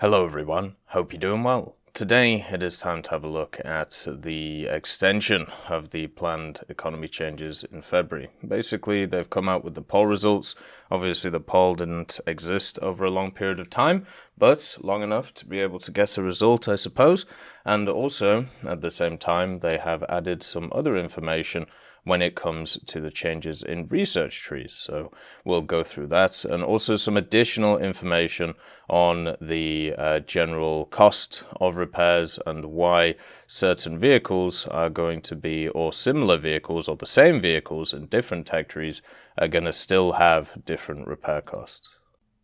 Hello everyone, hope you're doing well. Today it is time to have a look at the extension of the planned economy changes in February. Basically, they've come out with the poll results. Obviously the poll didn't exist over a long period of time, but long enough to be able to guess a result, I suppose. And also, at the same time, they have added some other information when it comes to the changes in research trees. So we'll go through that, and also some additional information on the general cost of repairs and why certain vehicles are going to be, or similar vehicles, or the same vehicles in different tech trees are going to still have different repair costs.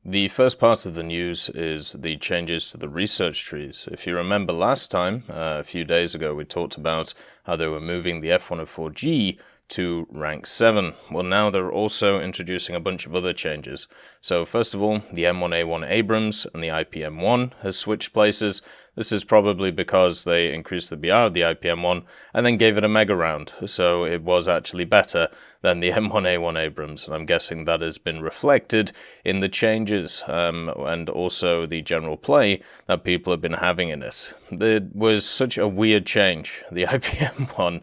The first part of the news is the changes to the research trees. If you remember last time, a few days ago, we talked about how they were moving the F104G to rank 7. Well, now they're also introducing a bunch of other changes. So first of all, the M1A1 Abrams and the IPM1 has switched places. This is probably because they increased the BR of the IPM1 and then gave it a mega round, so it was actually better than the M1A1 Abrams, and I'm guessing that has been reflected in the changes and also the general play that people have been having in it. There was such a weird change, the IPM1,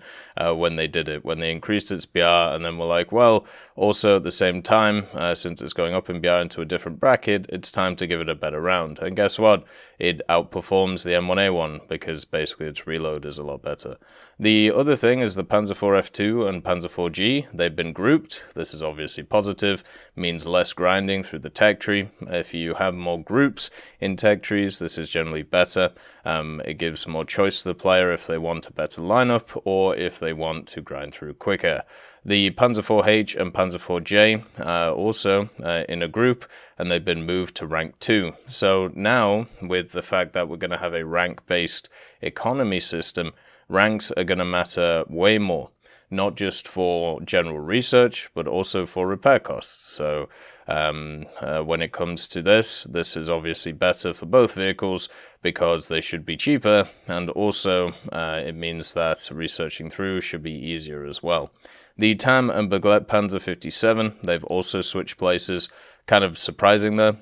when they did it, when they increased its BR and then were like, well, also at the same time, since it's going up in BR into a different bracket, it's time to give it a better round. And guess what? It outperforms the M1A1 because basically its reload is a lot better. The other thing is the Panzer IV F2 and Panzer IV-G. They've been grouped. This is obviously positive, means less grinding through the tech tree. If you have more groups in tech trees, this is generally better. It gives more choice to the player if they want a better lineup or if they want to grind through quicker. The Panzer IV-H and Panzer IV-J are also in a group, and they've been moved to rank 2. So now, with the fact that we're going to have a rank-based economy system, ranks are going to matter way more. Not just for general research, but also for repair costs. So when it comes to this is obviously better for both vehicles because they should be cheaper, and also it means that researching through should be easier as well. The TAM and Baglette Panzer 57, they've also switched places. Kind of surprising there,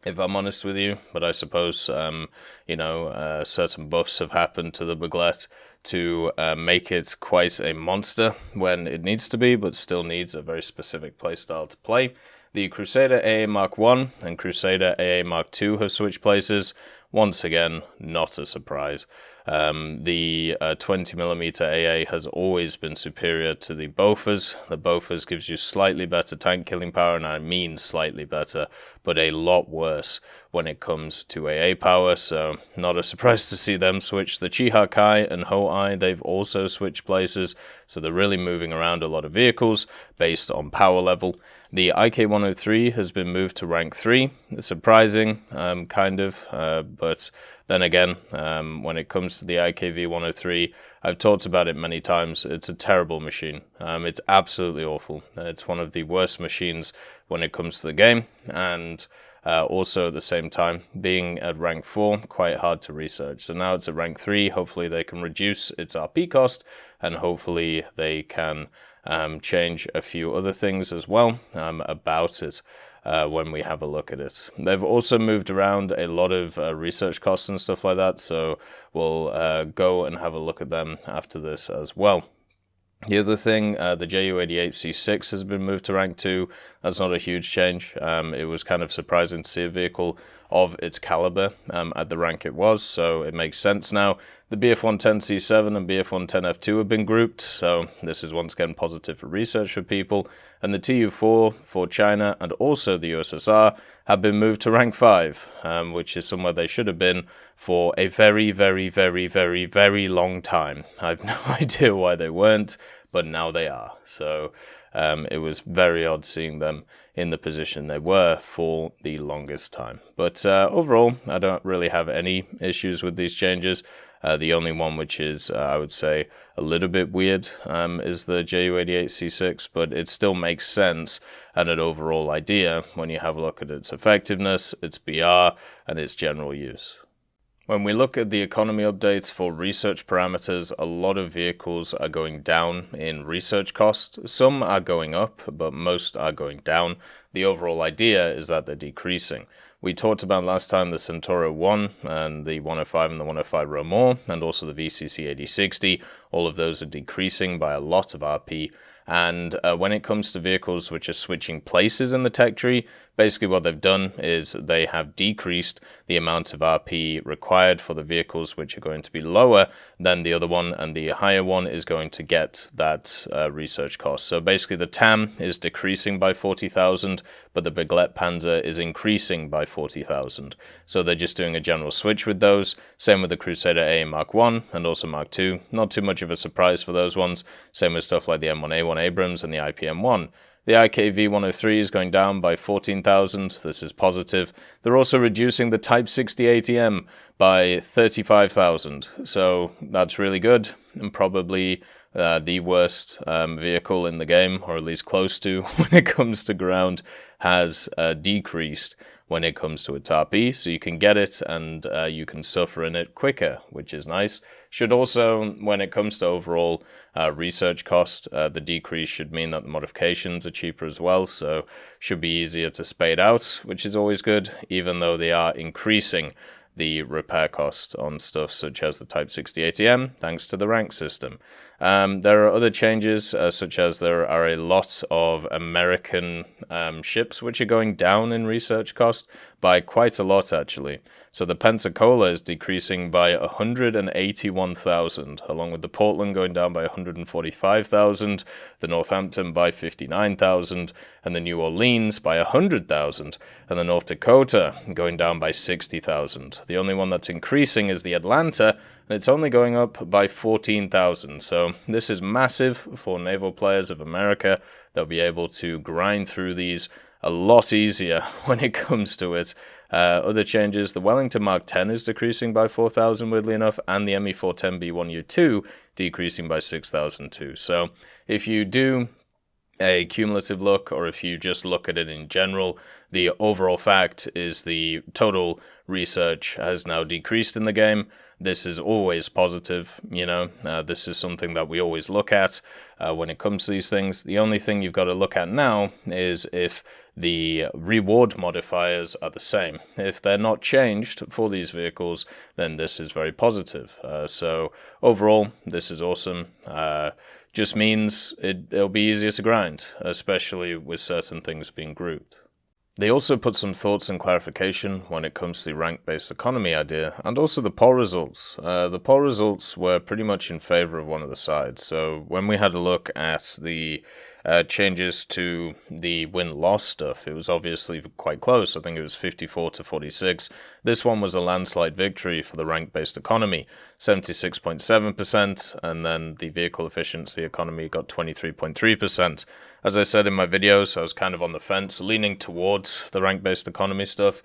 if I'm honest with you, but I suppose, certain buffs have happened to the Baglette to make it quite a monster when it needs to be, but still needs a very specific playstyle to play. The Crusader AA Mark I and Crusader AA Mark II have switched places. Once again, not a surprise. The 20mm AA has always been superior to the Bofors. The Bofors gives you slightly better tank killing power, and I mean slightly better, but a lot worse when it comes to AA power, so not a surprise to see them switch. The Chiha Kai and Ho-Ai, they've also switched places, so they're really moving around a lot of vehicles based on power level. The IK-103 has been moved to rank 3. It's surprising, but then again, when it comes to the IKV-103, I've talked about it many times. It's a terrible machine. It's absolutely awful. It's one of the worst machines when it comes to the game, and also at the same time, being at rank 4, quite hard to research. So now it's at rank 3. Hopefully they can reduce its RP cost, and hopefully they can change a few other things as well about it when we have a look at it. They've also moved around a lot of research costs and stuff like that, so we'll go and have a look at them after this as well. The other thing, the Ju-88C6 has been moved to rank 2. That's not a huge change. It was kind of surprising to see a vehicle of its caliber at the rank it was, so it makes sense now. The BF-110C7 and BF-110F2 have been grouped, so this is once again positive for research for people. And the Tu-4 for China and also the USSR have been moved to rank 5, which is somewhere they should have been for a very, very, very, very, very long time. I have no idea why they weren't, but now they are. So it was very odd seeing them in the position they were for the longest time. But overall, I don't really have any issues with these changes. The only one which is, I would say, a little bit weird is the Ju-88C6, but it still makes sense and an overall idea when you have a look at its effectiveness, its BR, and its general use. When we look at the economy updates for research parameters, a lot of vehicles are going down in research costs. Some are going up, but most are going down. The overall idea is that they're decreasing. We talked about last time the Centauro 1 and the 105 and the 105 row more, and also the VCC 8060. All of those are decreasing by a lot of RP. And when it comes to vehicles which are switching places in the tech tree, basically what they've done is they have decreased the amount of RP required for the vehicles which are going to be lower than the other one, and the higher one is going to get that research cost. So basically the TAM is decreasing by 40,000, but the Beglet Panzer is increasing by 40,000. So they're just doing a general switch with those. Same with the Crusader A Mark 1 and also Mark II. Not too much of a surprise for those ones. Same with stuff like the M1A1 Abrams and the IPM-1. The IKV-103 is going down by 14,000. This is positive. They're also reducing the Type 60ATM by 35,000. So that's really good, and probably the worst vehicle in the game, or at least close to, when it comes to ground, has decreased when it comes to its RP, so you can get it and you can suffer in it quicker, which is nice. Should also, when it comes to overall research cost, the decrease should mean that the modifications are cheaper as well, so should be easier to spade out, which is always good, even though they are increasing the repair cost on stuff such as the Type 60 ATM, thanks to the rank system. There are other changes, such as there are a lot of American ships which are going down in research cost by quite a lot, actually. So the Pensacola is decreasing by 181,000, along with the Portland going down by 145,000, the Northampton by 59,000, and the New Orleans by 100,000, and the North Dakota going down by 60,000. The only one that's increasing is the Atlanta, and it's only going up by 14,000. So this is massive for naval players of America. They'll be able to grind through these a lot easier when it comes to it. Other changes, the Wellington Mark 10 is decreasing by 4,000, weirdly enough, and the ME 410B1U2 decreasing by 6,000 too. So if you do a cumulative look, or if you just look at it in general, the overall fact is the total research has now decreased in the game. This is always positive, you know, this is something that we always look at when it comes to these things. The only thing you've got to look at now is if the reward modifiers are the same. If they're not changed for these vehicles, then this is very positive. So overall, this is awesome. Just means it'll be easier to grind, especially with certain things being grouped. They also put some thoughts and clarification when it comes to the rank-based economy idea, and also the poll results. The poll results were pretty much in favor of one of the sides. So when we had a look at the changes to the win-loss stuff, it was obviously quite close. I think it was 54 to 46. This one was a landslide victory for the rank-based economy, 76.7%, and then the vehicle efficiency economy got 23.3%. As I said in my videos, I was kind of on the fence, leaning towards the rank-based economy stuff,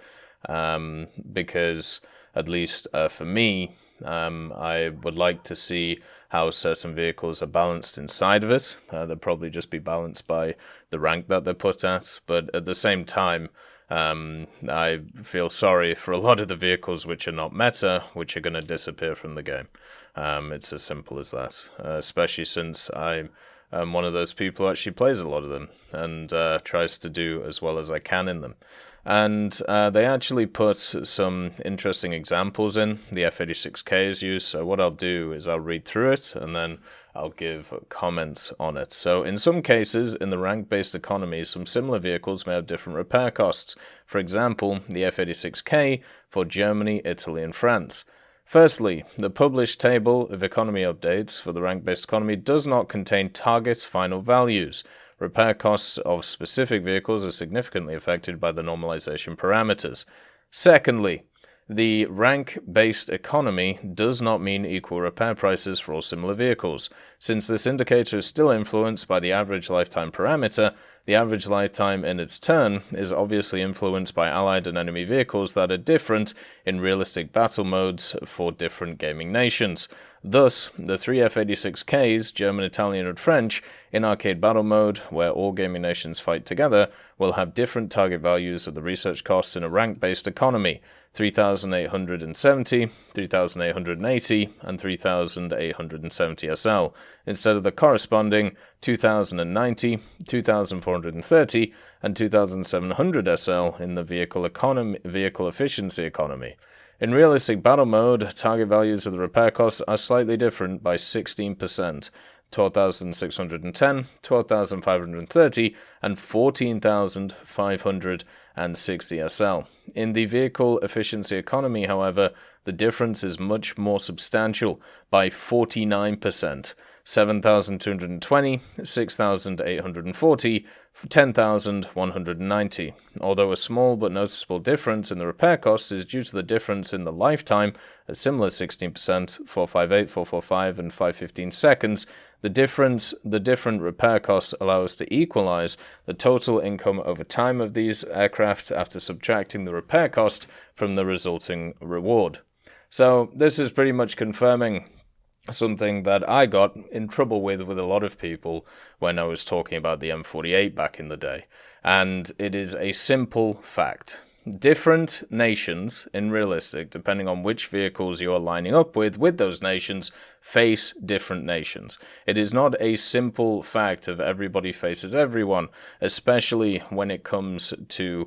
because at least for me, I would like to see how certain vehicles are balanced inside of it. They'll probably just be balanced by the rank that they're put at, but at the same time, I feel sorry for a lot of the vehicles which are not meta, which are going to disappear from the game. It's as simple as that, especially since I'm one of those people who actually plays a lot of them and tries to do as well as I can in them. And they actually put some interesting examples in. The F86K is used, so what I'll do is I'll read through it and then I'll give comments on it. So in some cases, in the rank-based economy, some similar vehicles may have different repair costs. For example, the F86K for Germany, Italy, and France. Firstly, the published table of economy updates for the rank-based economy does not contain target final values. Repair costs of specific vehicles are significantly affected by the normalization parameters. Secondly, the rank-based economy does not mean equal repair prices for all similar vehicles. Since this indicator is still influenced by the average lifetime parameter, the average lifetime in its turn is obviously influenced by allied and enemy vehicles that are different in realistic battle modes for different gaming nations. Thus, the three F86Ks, German, Italian, and French, in arcade battle mode, where all gaming nations fight together, will have different target values of the research costs in a rank-based economy. 3,870, 3,880, and 3,870 SL, instead of the corresponding 2,090, 2,430, and 2,700 SL in the vehicle efficiency economy. In realistic battle mode, target values of the repair costs are slightly different by 16%. 12,610, 12,530, and 14,560 SL. In the vehicle efficiency economy, however, the difference is much more substantial by 49%. 7,220, 6,840, 10,190. Although a small but noticeable difference in the repair cost is due to the difference in the lifetime, a similar 16%, 458, 445, and 515 seconds, the different repair costs allow us to equalize the total income over time of these aircraft after subtracting the repair cost from the resulting reward. So this is pretty much confirming something that I got in trouble with a lot of people when I was talking about the M48 back in the day. And it is a simple fact. Different nations, in realistic, depending on which vehicles you are lining up with those nations, face different nations. It is not a simple fact of everybody faces everyone, especially when it comes to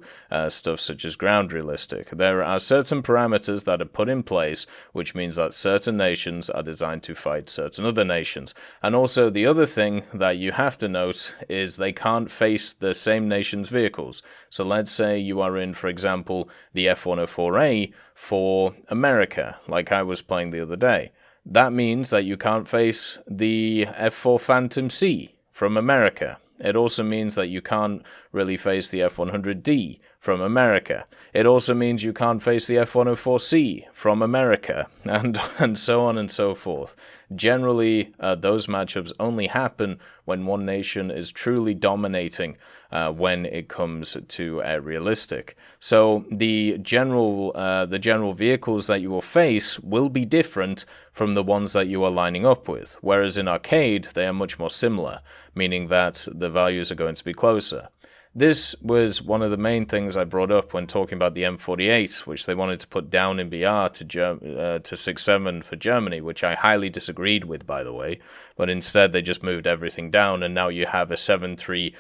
stuff such as ground realistic. There are certain parameters that are put in place, which means that certain nations are designed to fight certain other nations. And also the other thing that you have to note is they can't face the same nation's vehicles. So let's say you are in, for example, the F-104A for America, like I was playing the other day. That means that you can't face the F-4 Phantom C from America. It also means that you can't really face the F-100D from America. It also means you can't face the F-104C from America, and so on and so forth. Generally, those matchups only happen when one nation is truly dominating when it comes to air realistic. So the general vehicles that you will face will be different from the ones that you are lining up with, whereas in arcade they are much more similar, meaning that the values are going to be closer. This was one of the main things I brought up when talking about the M48, which they wanted to put down in BR to 6.7 for Germany, which I highly disagreed with, by the way. But instead, they just moved everything down, and now you have a 7.3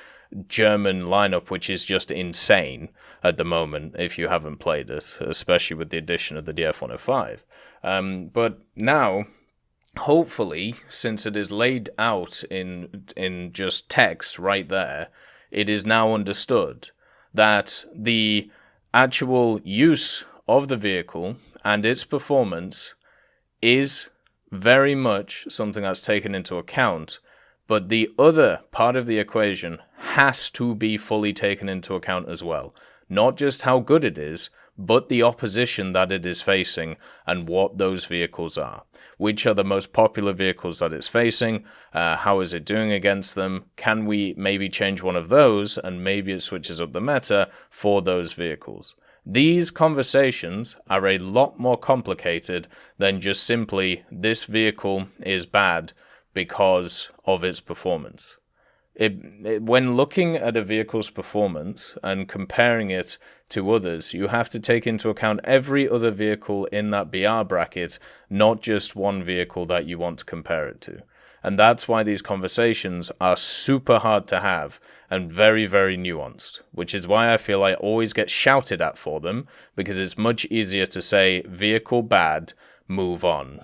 German lineup, which is just insane at the moment, if you haven't played it, especially with the addition of the DF-105. But now, hopefully, since it is laid out in just text right there, it is now understood that the actual use of the vehicle and its performance is very much something that's taken into account, but the other part of the equation has to be fully taken into account as well. Not just how good it is, but the opposition that it is facing and what those vehicles are. Which are the most popular vehicles that it's facing? How is it doing against them? Can we maybe change one of those and maybe it switches up the meta for those vehicles? These conversations are a lot more complicated than just simply this vehicle is bad because of its performance. When looking at a vehicle's performance and comparing it to others, you have to take into account every other vehicle in that BR bracket, not just one vehicle that you want to compare it to. And that's why these conversations are super hard to have and very, very nuanced, which is why I feel I always get shouted at for them, because it's much easier to say vehicle bad, move on,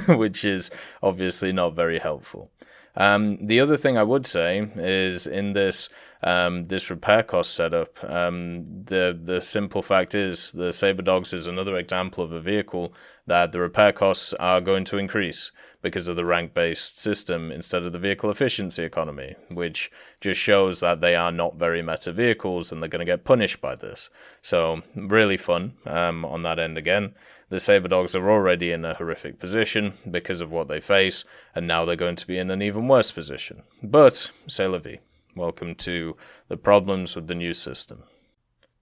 which is obviously not very helpful. The other thing I would say is in this repair cost setup, the simple fact is the Saber Dogs is another example of a vehicle that the repair costs are going to increase because of the rank-based system instead of the vehicle efficiency economy, which just shows that they are not very meta vehicles and they're going to get punished by this. So really fun on that end again. The Saber Dogs are already in a horrific position because of what they face, and now they're going to be in an even worse position. But, c'est la vie. Welcome to the problems with the new system.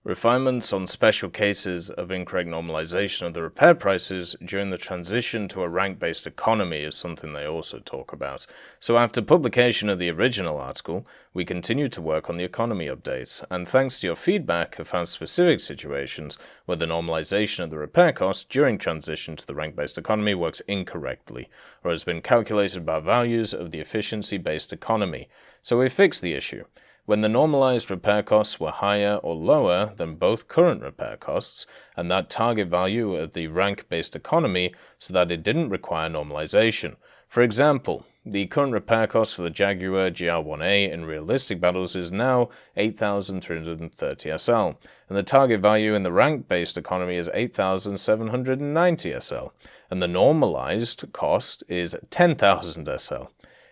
Refinements on special cases of incorrect normalization of the repair prices during the transition to a rank-based economy is something they also talk about. So after publication of the original article, we continued to work on the economy updates, and thanks to your feedback, have found specific situations where the normalization of the repair cost during transition to the rank-based economy works incorrectly, or has been calculated by values of the efficiency-based economy. So we fixed the issue. When the normalized repair costs were higher or lower than both current repair costs, and that target value of the rank-based economy so that it didn't require normalization. For example, the current repair cost for the Jaguar GR1A in realistic battles is now 8,330 SL, and the target value in the rank-based economy is 8,790 SL, and the normalized cost is 10,000 SL.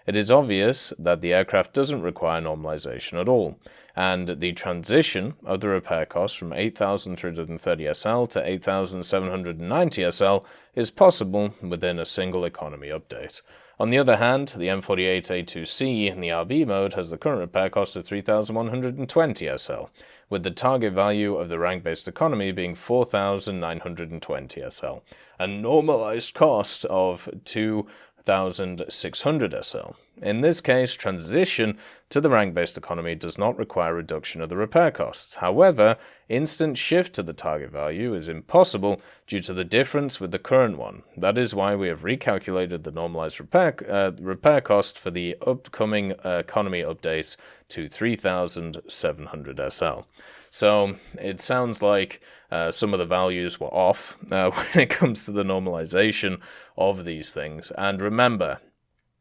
It is obvious that the aircraft doesn't require normalization at all, and the transition of the repair cost from 8,330 SL to 8,790 SL is possible within a single economy update. On the other hand, the M48A2C in the RB mode has the current repair cost of 3,120 SL, with the target value of the rank-based economy being 4,920 SL, and normalized cost of 2,600 SL. In this case, transition to the rank-based economy does not require reduction of the repair costs. However, instant shift to the target value is impossible due to the difference with the current one. That is why we have recalculated the normalized repair cost for the upcoming economy updates to 3,700 SL. So it sounds like some of the values were off when it comes to the normalization of these things. And remember,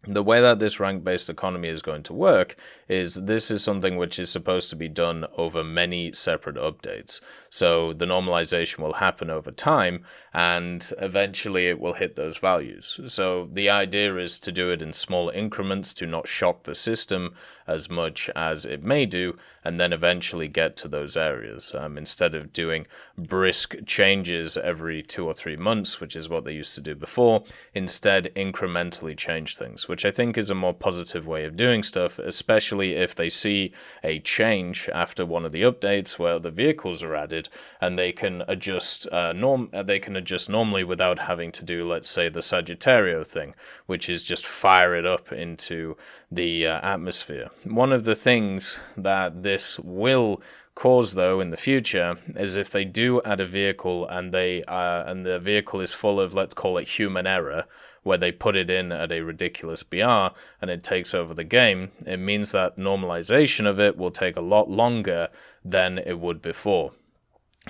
the way that this rank-based economy is going to work is this is something which is supposed to be done over many separate updates. So the normalization will happen over time, and eventually it will hit those values. So the idea is to do it in small increments to not shock the system as much as it may do, and then eventually get to those areas. Instead of doing brisk changes every 2 or 3 months, which is what they used to do before, instead incrementally change things, which I think is a more positive way of doing stuff, especially if they see a change after one of the updates where the vehicles are added, and they can adjust normally without having to do, let's say, the Sagittario thing, which is just fire it up into the atmosphere. One of the things that this will cause, though, in the future is if they do add a vehicle and the vehicle is full of, let's call it, human error, where they put it in at a ridiculous BR and it takes over the game, it means that normalization of it will take a lot longer than it would before.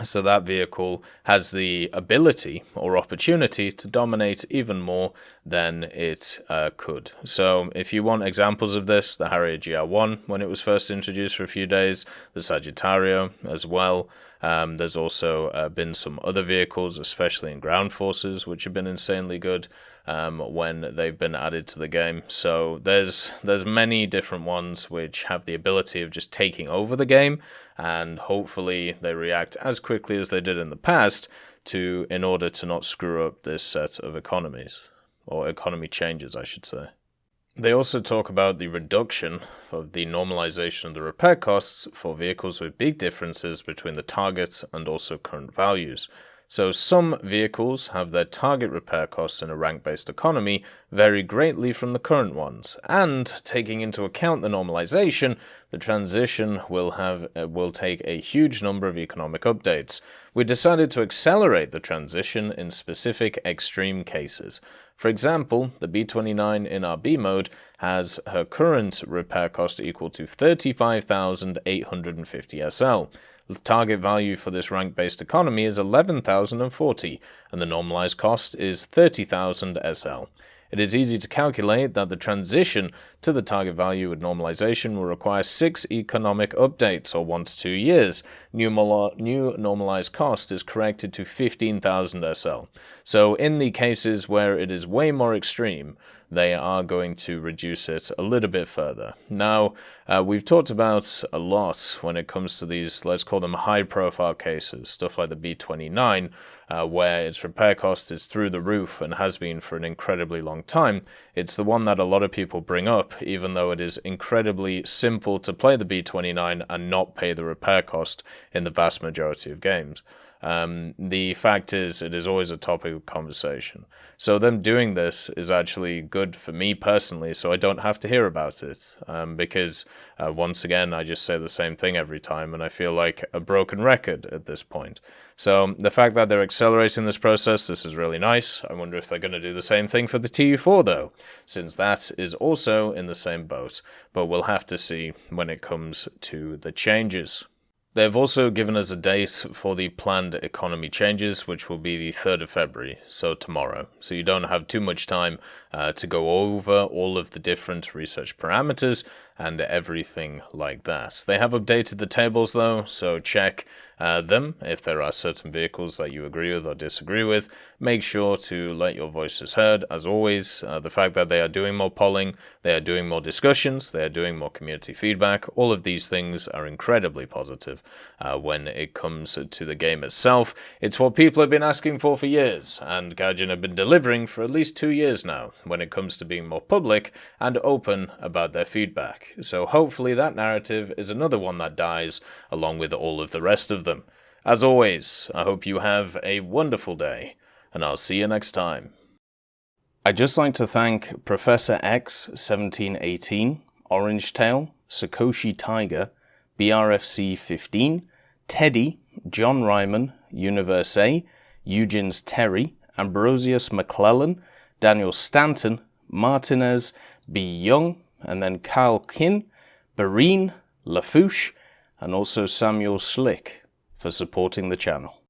So that vehicle has the ability or opportunity to dominate even more than it could. So if you want examples of this, the Harrier GR1 when it was first introduced for a few days, the Sagittario as well. There's also been some other vehicles, especially in ground forces, which have been insanely good when they've been added to the game. So there's many different ones which have the ability of just taking over the game, and hopefully they react as quickly as they did in the past in order to not screw up this set of economies, or economy changes, I should say. They also talk about the reduction of the normalization of the repair costs for vehicles with big differences between the targets and also current values. So some vehicles have their target repair costs in a rank-based economy vary greatly from the current ones, and taking into account the normalization, the transition will take a huge number of economic updates. We decided to accelerate the transition in specific extreme cases. For example, the B-29 in RB mode has her current repair cost equal to 35,850 SL. The target value for this rank-based economy is 11,040, and the normalized cost is 30,000 SL. It is easy to calculate that the transition to the target value with normalization will require 6 economic updates, or 1 to 2 years. New normalized cost is corrected to 15,000 SL. So in the cases where it is way more extreme, they are going to reduce it a little bit further. Now, we've talked about a lot when it comes to these, let's call them high-profile cases, stuff like the B29, where its repair cost is through the roof and has been for an incredibly long time. It's the one that a lot of people bring up, even though it is incredibly simple to play the B29 and not pay the repair cost in the vast majority of games. The fact is, it is always a topic of conversation. So them doing this is actually good for me personally, so I don't have to hear about it. Because, once again, I just say the same thing every time, and I feel like a broken record at this point. So the fact that they're accelerating this process, this is really nice. I wonder if they're going to do the same thing for the TU4 though, since that is also in the same boat. But we'll have to see when it comes to the changes. They've also given us a date for the planned economy changes, which will be the 3rd of February, so tomorrow. So you don't have too much time to go over all of the different research parameters and everything like that. They have updated the tables though, so check them if there are certain vehicles that you agree with or disagree with. Make sure to let your voices heard. As always, the fact that they are doing more polling, they are doing more discussions, they are doing more community feedback, all of these things are incredibly positive when it comes to the game itself. It's what people have been asking for years, and Gaijin have been delivering for at least 2 years now when it comes to being more public and open about their feedback. So hopefully that narrative is another one that dies along with all of the rest of them. As always, I hope you have a wonderful day, and I'll see you next time. I'd just like to thank Professor X 1718, Orange Tail, Sakoshi Tiger, BRFC 15, Teddy, John Ryman, Universe A, Eugens Terry, Ambrosius McClellan, Daniel Stanton, Martinez, B. Young, and then Kyle Kin, Barine, Lafouche, and also Samuel Slick for supporting the channel.